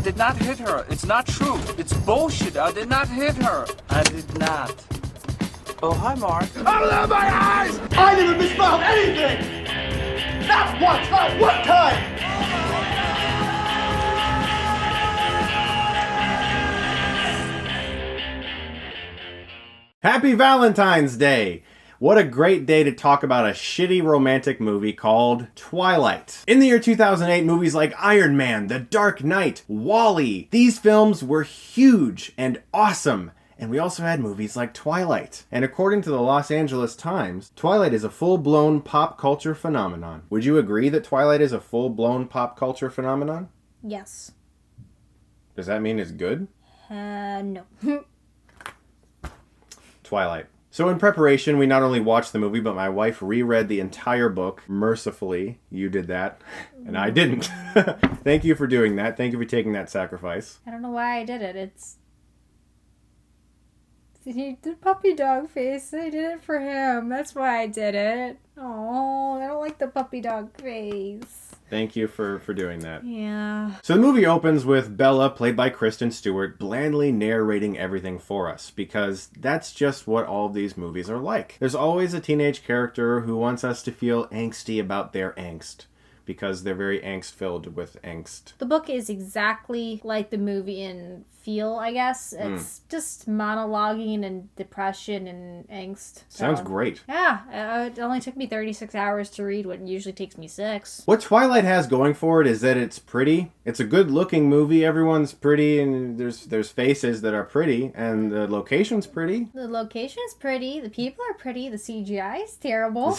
did not hit her. It's not true. It's bullshit. I did not hit her. I did not. Oh, hi, Mark. Open up my eyes! I never misspelled anything! Not once, not one time! Happy Valentine's Day! What a great day to talk about a shitty romantic movie called Twilight. In the year 2008, movies like Iron Man, The Dark Knight, WALL-E, these films were huge and awesome. And we also had movies like Twilight. And according to the Los Angeles Times, Twilight is a full-blown pop culture phenomenon. Would you agree that Twilight is a full-blown pop culture phenomenon? Yes. Does that mean it's good? No. Twilight. So in preparation, we not only watched the movie, but my wife reread the entire book. Mercifully, you did that, and I didn't. Thank you for doing that. Thank you for taking that sacrifice. I don't know why I did it. It's... the puppy dog face. I did it for him. That's why I did it. Oh, I don't like the puppy dog face. Thank you for doing that. Yeah. So the movie opens with Bella, played by Kristen Stewart, blandly narrating everything for us, because that's just what all of these movies are like. There's always a teenage character who wants us to feel angsty about their angst, because they're very angst-filled with angst. The book is exactly like the movie in feel, I guess. It's just monologuing and depression and angst. Sounds great. Yeah, it only took me 36 hours to read what usually takes me 6. What Twilight has going for it is that it's pretty. It's a good-looking movie. Everyone's pretty, and there's faces that are pretty, and the location's pretty. The location is pretty, the people are pretty, the CGI is terrible.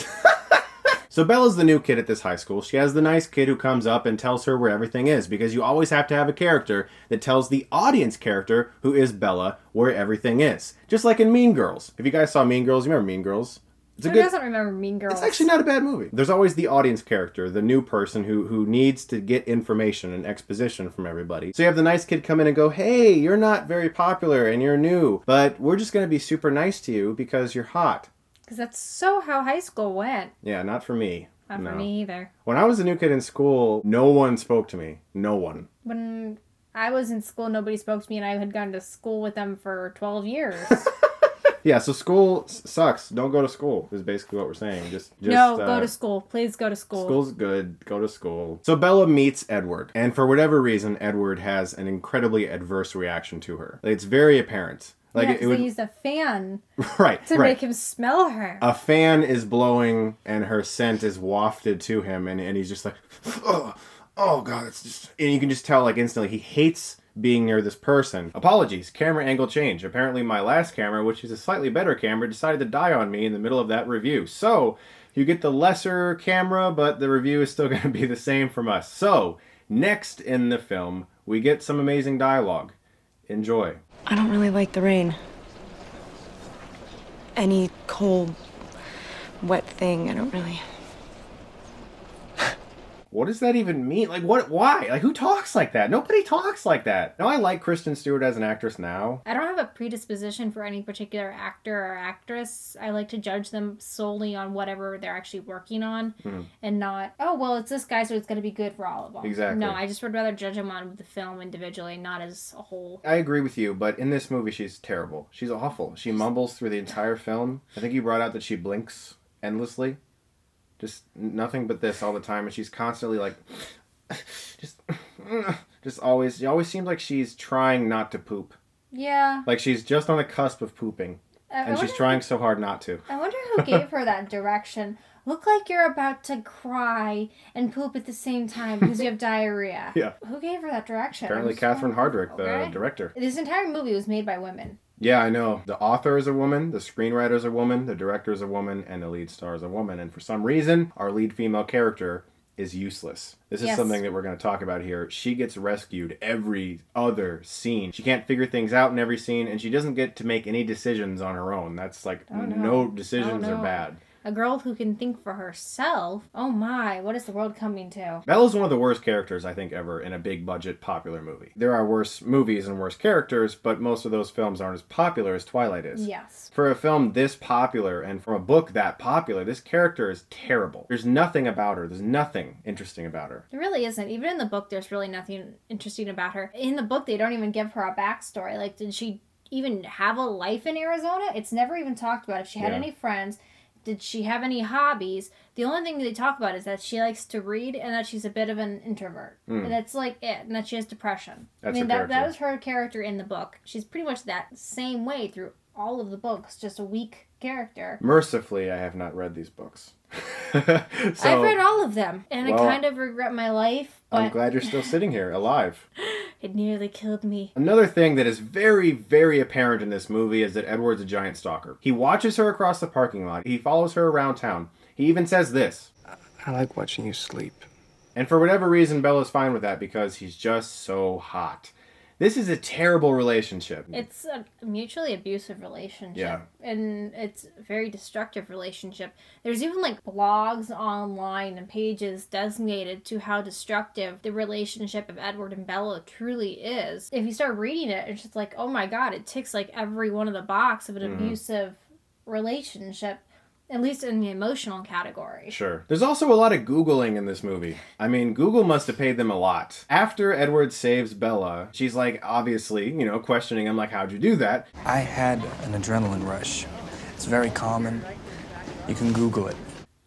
So Bella's the new kid at this high school. She has the nice kid who comes up and tells her where everything is, because you always have to have a character that tells the audience character, who is Bella, where everything is. Just like in Mean Girls. If you guys saw Mean Girls, you remember Mean Girls? Who doesn't remember Mean Girls? It's actually not a bad movie. There's always the audience character, the new person who needs to get information and exposition from everybody. So you have the nice kid come in and go, hey, you're not very popular and you're new, but we're just going to be super nice to you because you're hot. Because that's so how high school went. Yeah, not for me. Not for me either. When I was a new kid in school, no one spoke to me. No one. When I was in school, nobody spoke to me, and I had gone to school with them for 12 years. Yeah, so school sucks. Don't go to school is basically what we're saying. Just no, go to school. Please go to school. School's good. Go to school. So Bella meets Edward, and for whatever reason, Edward has an incredibly adverse reaction to her. It's very apparent. Like yeah, they used a fan to make him smell her. A fan is blowing and her scent is wafted to him, and he's just like, oh God, it's just... And you can just tell, like, instantly, he hates being near this person. Apologies, camera angle change. Apparently my last camera, which is a slightly better camera, decided to die on me in the middle of that review. So, you get the lesser camera, but the review is still going to be the same from us. So, next in the film, we get some amazing dialogue. Enjoy. I don't really like the rain. Any cold, wet thing, I don't really... What does that even mean? Like, what? Why? Like, who talks like that? Nobody talks like that. Now, I like Kristen Stewart as an actress now. I don't have a predisposition for any particular actor or actress. I like to judge them solely on whatever they're actually working on and not, oh, well, it's this guy, so it's going to be good for all of them. Exactly. No, I just would rather judge them on the film individually, not as a whole. I agree with you, but in this movie, she's terrible. She's awful. She mumbles through the entire film. I think you brought out that she blinks endlessly. Just nothing but this all the time, and she's constantly like, just always, it always seems like she's trying not to poop. Yeah. Like she's just on the cusp of pooping, and she's trying so hard not to. I wonder who gave her that direction. Look like you're about to cry and poop at the same time because you have diarrhea. Yeah. Who gave her that direction? Apparently Catherine Hardwicke, the director. This entire movie was made by women. Yeah, I know. The author is a woman, the screenwriter is a woman, the director is a woman, and the lead star is a woman. And for some reason, our lead female character is useless. This is something that we're going to talk about here. She gets rescued every other scene. She can't figure things out in every scene, and she doesn't get to make any decisions on her own. That's like, no decisions are bad. A girl who can think for herself? Oh my, what is the world coming to? Bella's one of the worst characters, I think, ever in a big budget popular movie. There are worse movies and worse characters, but most of those films aren't as popular as Twilight is. Yes. For a film this popular and from a book that popular, this character is terrible. There's nothing about her. There's nothing interesting about her. There really isn't. Even in the book, there's really nothing interesting about her. In the book, they don't even give her a backstory. Like, did she even have a life in Arizona? It's never even talked about. If she had any friends, did she have any hobbies? The only thing they talk about is that she likes to read and that she's a bit of an introvert. And that's like it. And that she has depression. That's that was her character in the book. She's pretty much that same way through all of the books. Just a weak character. Mercifully, I have not read these books. I've read all of them. And I kind of regret my life. But I'm glad you're still sitting here, alive. It nearly killed me. Another thing that is very, very apparent in this movie is that Edward's a giant stalker. He watches her across the parking lot. He follows her around town. He even says this. I like watching you sleep. And for whatever reason, Bella's fine with that because he's just so hot. This is a terrible relationship. It's a mutually abusive relationship. Yeah. And it's a very destructive relationship. There's even like blogs online and pages designated to how destructive the relationship of Edward and Bella truly is. If you start reading it, it's just like, oh my god, it ticks like every one of the box of an abusive relationship. At least in the emotional category. Sure. There's also a lot of Googling in this movie. I mean, Google must have paid them a lot. After Edward saves Bella, she's like, obviously, questioning him, like, how'd you do that? I had an adrenaline rush. It's very common. You can Google it.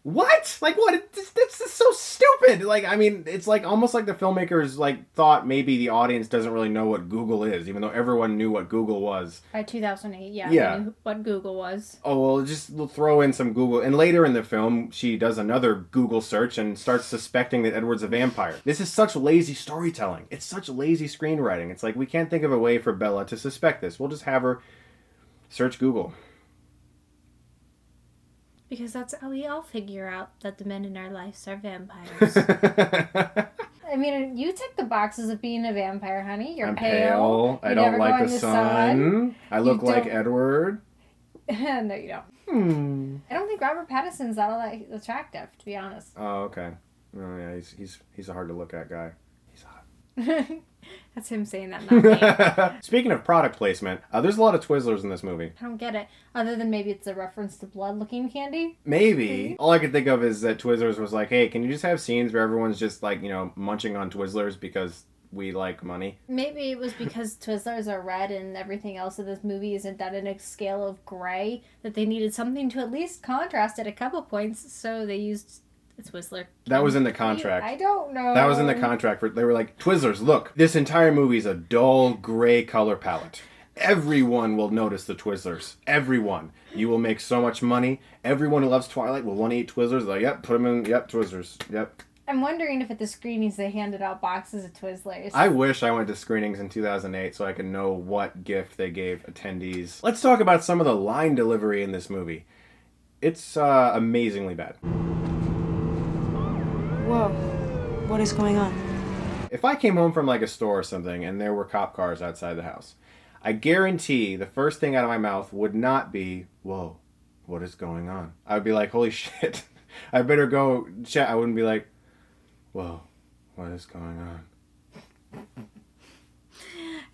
What? Like, what? This is so stupid. Like, I mean, it's like almost like the filmmakers thought maybe the audience doesn't really know what Google is, even though everyone knew what Google was. By 2008, Yeah. They knew what Google was. Oh, well, just throw in some Google. And later in the film, she does another Google search and starts suspecting that Edward's a vampire. This is such lazy storytelling. It's such lazy screenwriting. It's like, we can't think of a way for Bella to suspect this. We'll just have her search Google. Because that's how we all figure out that the men in our lives are vampires. I mean, you tick the boxes of being a vampire, honey. You're I'm pale. I You don't never like go the in sun. I look like don't- Edward. No, you don't. I don't think Robert Pattinson's that attractive, to be honest. Oh, okay. Oh, yeah, he's a hard to look at guy. He's hot. That's him saying that, not me. Speaking of product placement, there's a lot of Twizzlers in this movie. I don't get it. Other than maybe it's a reference to blood-looking candy. Maybe. All I could think of is that Twizzlers was like, hey, can you just have scenes where everyone's just munching on Twizzlers because we like money? Maybe it was because Twizzlers are red and everything else in this movie isn't done in a scale of gray, that they needed something to at least contrast at a couple points, so they used Twizzler. That was in the contract. I don't know. That was in the contract. They were like, Twizzlers, look, this entire movie is a dull gray color palette. Everyone will notice the Twizzlers. Everyone. You will make so much money. Everyone who loves Twilight will want to eat Twizzlers. Like, yep, put them in, yep, Twizzlers, yep. I'm wondering if at the screenings they handed out boxes of Twizzlers. I wish I went to screenings in 2008 so I could know what gift they gave attendees. Let's talk about some of the line delivery in this movie. It's amazingly bad. Whoa. What is going on? If I came home from a store or something and there were cop cars outside the house, I guarantee the first thing out of my mouth would not be, whoa, what is going on? I would be like, holy shit, I better go check. I wouldn't be like, whoa, what is going on?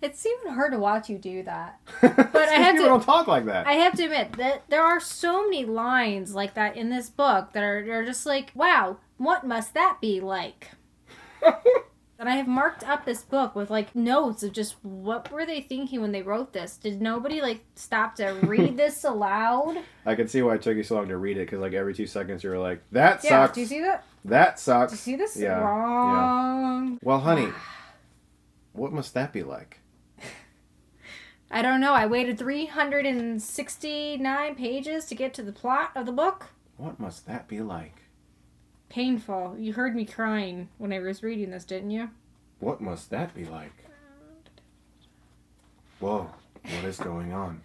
It's even hard to watch you do that. But I have People don't talk like that. I have to admit that there are so many lines like that in this book that are just like, wow, what must that be like? And I have marked up this book with notes of just what were they thinking when they wrote this? Did nobody stop to read this aloud? I could see why it took you so long to read it because every 2 seconds you were like, that Yeah, sucks. do you see that? That sucks. Do you see this? Yeah. Wrong. Yeah. Well, honey, what must that be like? I don't know. I waited 369 pages to get to the plot of the book. What must that be like? Painful. You heard me crying when I was reading this, didn't you? What must that be like? Whoa, what is going on?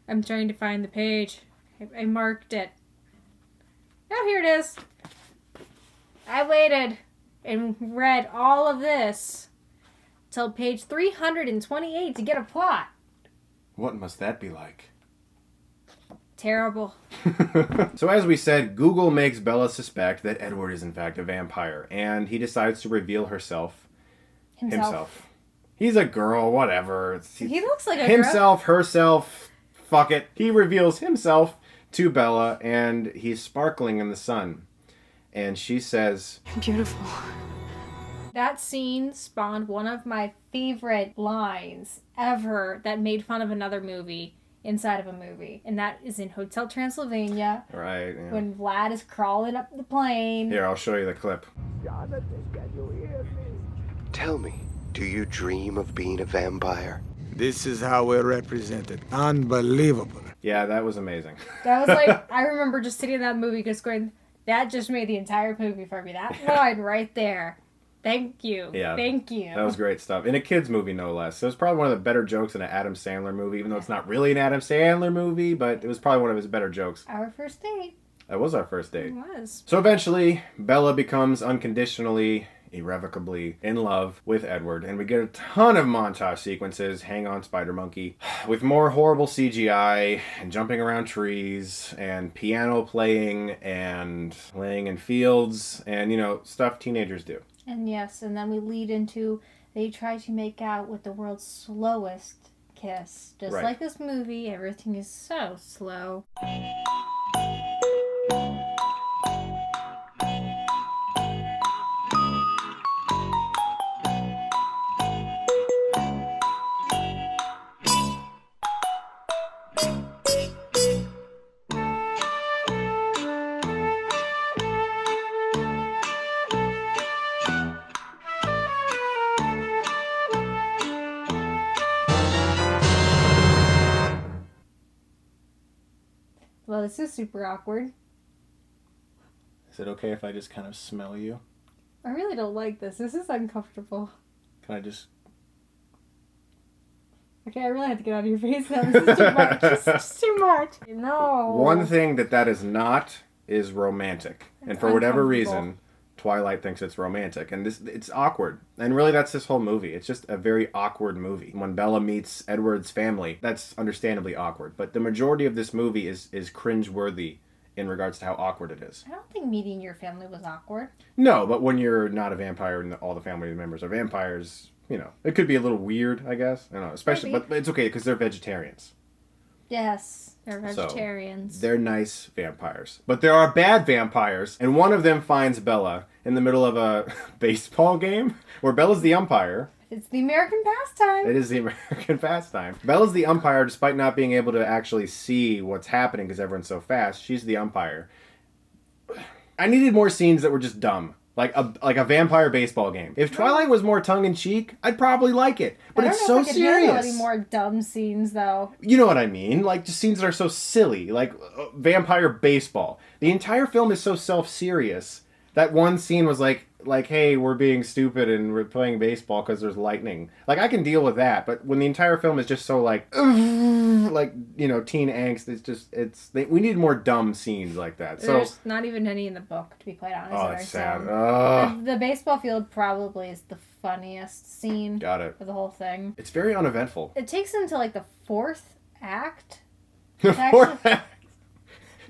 I'm trying to find the page. I marked it. Oh, here it is. I waited and read all of this till page 328 to get a plot. What must that be like? Terrible. So as we said, Google makes Bella suspect that Edward is in fact a vampire, and he decides to reveal himself. He's a girl, whatever. He looks like a himself, herself, fuck it. He reveals himself to Bella, and he's sparkling in the sun. And she says, You're beautiful. That scene spawned one of my favorite lines ever that made fun of another movie inside of a movie. And that is in Hotel Transylvania. right, yeah. When Vlad is crawling up the plane. Here, I'll show you the clip. Tell me, do you dream of being a vampire? This is how we're represented. Unbelievable. Yeah, that was amazing. That was like, I remember just sitting in that movie just going, that just made the entire movie for me. That line right there. Thank you. Yeah. Thank you. That was great stuff. In a kid's movie, no less. It was probably one of the better jokes in an Adam Sandler movie, even though it's not really an Adam Sandler movie, but it was probably one of his better jokes. Our first date. That was our first date. It was. So eventually, Bella becomes unconditionally, irrevocably in love with Edward, and we get a ton of montage sequences, hang on Spider Monkey, with more horrible CGI, and jumping around trees, and piano playing, and laying in fields, and, stuff teenagers do. And yes, and then we lead into they try to make out with the world's slowest kiss. Just Right. like this movie, everything is so slow. Well, this is super awkward. Is it okay if I just kind of smell you? I really don't like this. This is uncomfortable. Can I just... Okay, I really have to get out of your face now. This is too much. This is too much. No. One thing that is not is romantic. And for whatever reason, Twilight thinks it's romantic. And it's awkward. And really, that's this whole movie. It's just a very awkward movie. When Bella meets Edward's family, that's understandably awkward. But the majority of this movie is cringeworthy in regards to how awkward it is. I don't think meeting your family was awkward. No, but when you're not a vampire and all the family members are vampires, it could be a little weird, I guess. I don't know, especially, but it's okay because they're vegetarians. Yes, they're vegetarians. So, they're nice vampires. But there are bad vampires, and one of them finds Bella in the middle of a baseball game where Bella's the umpire. It's the American pastime. It is the American pastime. Bella's the umpire despite not being able to actually see what's happening because everyone's so fast. She's the umpire. I needed more scenes that were just dumb. Like a vampire baseball game. If Twilight was more tongue-in-cheek, I'd probably like it. But it's so serious. I don't know if I could handle any more dumb scenes, though. You know what I mean? Like, just scenes that are so silly. Like, vampire baseball. The entire film is so self-serious. That one scene was like, hey, we're being stupid and we're playing baseball because there's lightning. Like, I can deal with that. But when the entire film is just so like teen angst, we need more dumb scenes like that. So there's not even any in the book, to be quite honest. Oh, it's sad. The baseball field probably is the funniest scene. Got it. Of the whole thing. It's very uneventful. It takes into like the fourth act. The fourth act.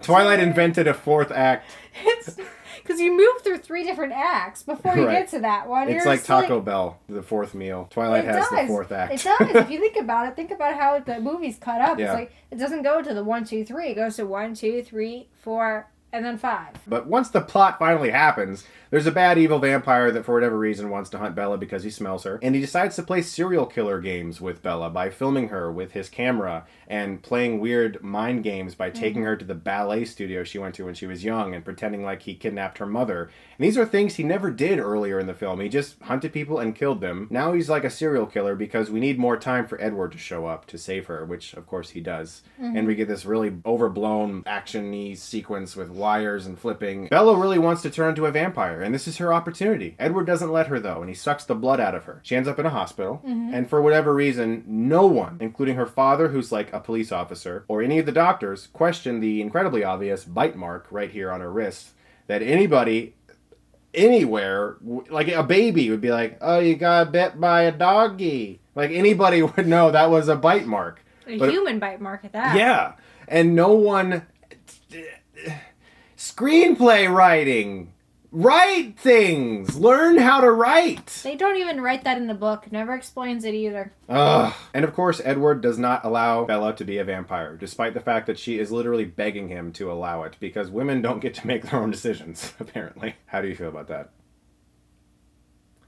Twilight invented a fourth act. It's because you move through 3 different acts before you get to that one. It's like Taco Bell, the fourth meal. Twilight has the fourth act. It does. If you think about how the movie's cut up. Yeah. It's like it doesn't go to the 1, 2, 3. It goes to 1, 2, 3, 4, and then 5. But once the plot finally happens, there's a bad evil vampire that for whatever reason wants to hunt Bella because he smells her. And he decides to play serial killer games with Bella by filming her with his camera and playing weird mind games by taking her to the ballet studio she went to when she was young and pretending like he kidnapped her mother. And these are things he never did earlier in the film. He just hunted people and killed them. Now he's like a serial killer because we need more time for Edward to show up to save her, which of course he does. And we get this really overblown action-y sequence with wires and flipping. Bella really wants to turn into a vampire, and this is her opportunity. Edward doesn't let her, though, and he sucks the blood out of her. She ends up in a hospital, and for whatever reason, no one, including her father, who's like a police officer, or any of the doctors, question the incredibly obvious bite mark right here on her wrist that anybody, anywhere, like a baby would be like, oh, you got bit by a doggy. Like, anybody would know that was a bite mark. A human bite mark at that. Yeah. And no one... Screenplay writing. Write things. Learn how to write. They don't even write that in the book. Never explains it either. Ugh. And of course, Edward does not allow Bella to be a vampire, despite the fact that she is literally begging him to allow it, because women don't get to make their own decisions, apparently. How do you feel about that?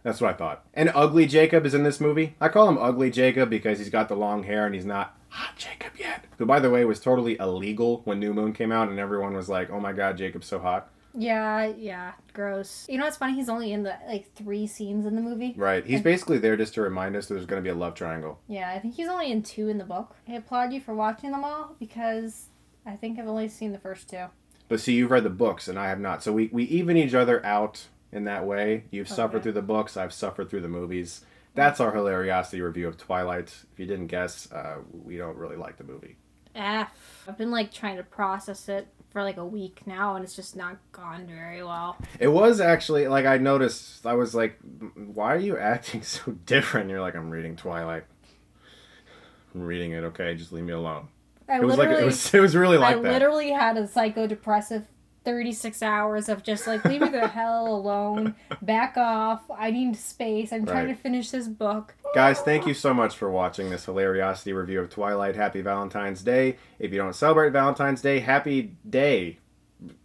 That's what I thought. And Ugly Jacob is in this movie. I call him Ugly Jacob because he's got the long hair and he's not Hot Jacob yet. Who, by the way, was totally illegal when New Moon came out and everyone was like, oh my god, Jacob's so hot. Yeah, gross. You know what's funny? He's only in the 3 scenes in the movie. Right. He's basically there just to remind us there's going to be a love triangle. Yeah, I think he's only in 2 in the book. I applaud you for watching them all because I think I've only seen the first 2. But see, you've read the books and I have not. So we even each other out in that way. You've suffered through the books. I've suffered through the movies. That's our Hilariocity review of Twilight. If you didn't guess, we don't really like the movie. I've been trying to process it for a week now, and it's just not gone very well. It was actually, I noticed, I was like, why are you acting so different? And you're like, I'm reading Twilight. I'm reading it, okay, just leave me alone. It was really like that. I literally had a psychodepressive 36 hours of just leave me the hell alone, back off, I need space, I'm trying to finish this book. Guys, thank you so much for watching this Hilariocity review of Twilight. Happy Valentine's Day. If you don't celebrate Valentine's Day, happy day.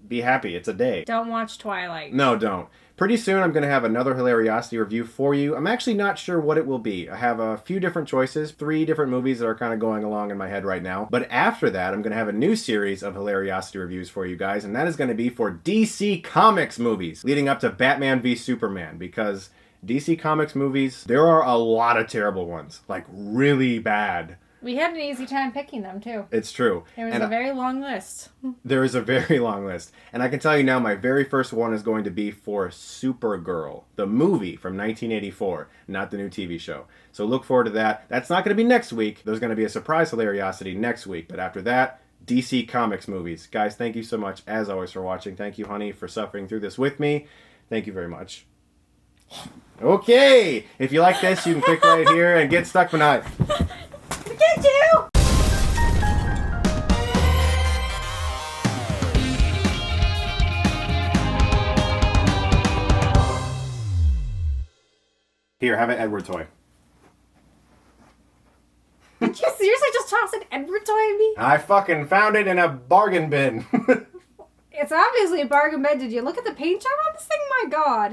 Be happy, it's a day. Don't watch Twilight. No, don't. Pretty soon I'm going to have another Hilariocity review for you. I'm actually not sure what it will be. I have a few different choices, 3 different movies that are kind of going along in my head right now. But after that, I'm going to have a new series of Hilariocity reviews for you guys, and that is going to be for DC Comics movies, leading up to Batman v Superman, because DC Comics movies, there are a lot of terrible ones, really bad. We had an easy time picking them, too. It's true. There was a very long list. There is a very long list. And I can tell you now, my very first one is going to be for Supergirl, the movie from 1984, not the new TV show. So look forward to that. That's not going to be next week. There's going to be a surprise Hilariocity next week. But after that, DC Comics movies. Guys, thank you so much, as always, for watching. Thank you, honey, for suffering through this with me. Thank you very much. Okay! If you like this, you can click right here and get Stuckmann. Get you! Here, have an Edward toy. Did you seriously just toss an Edward toy at me? I fucking found it in a bargain bin. It's obviously a bargain bin. Did you look at the paint job on this thing? My god.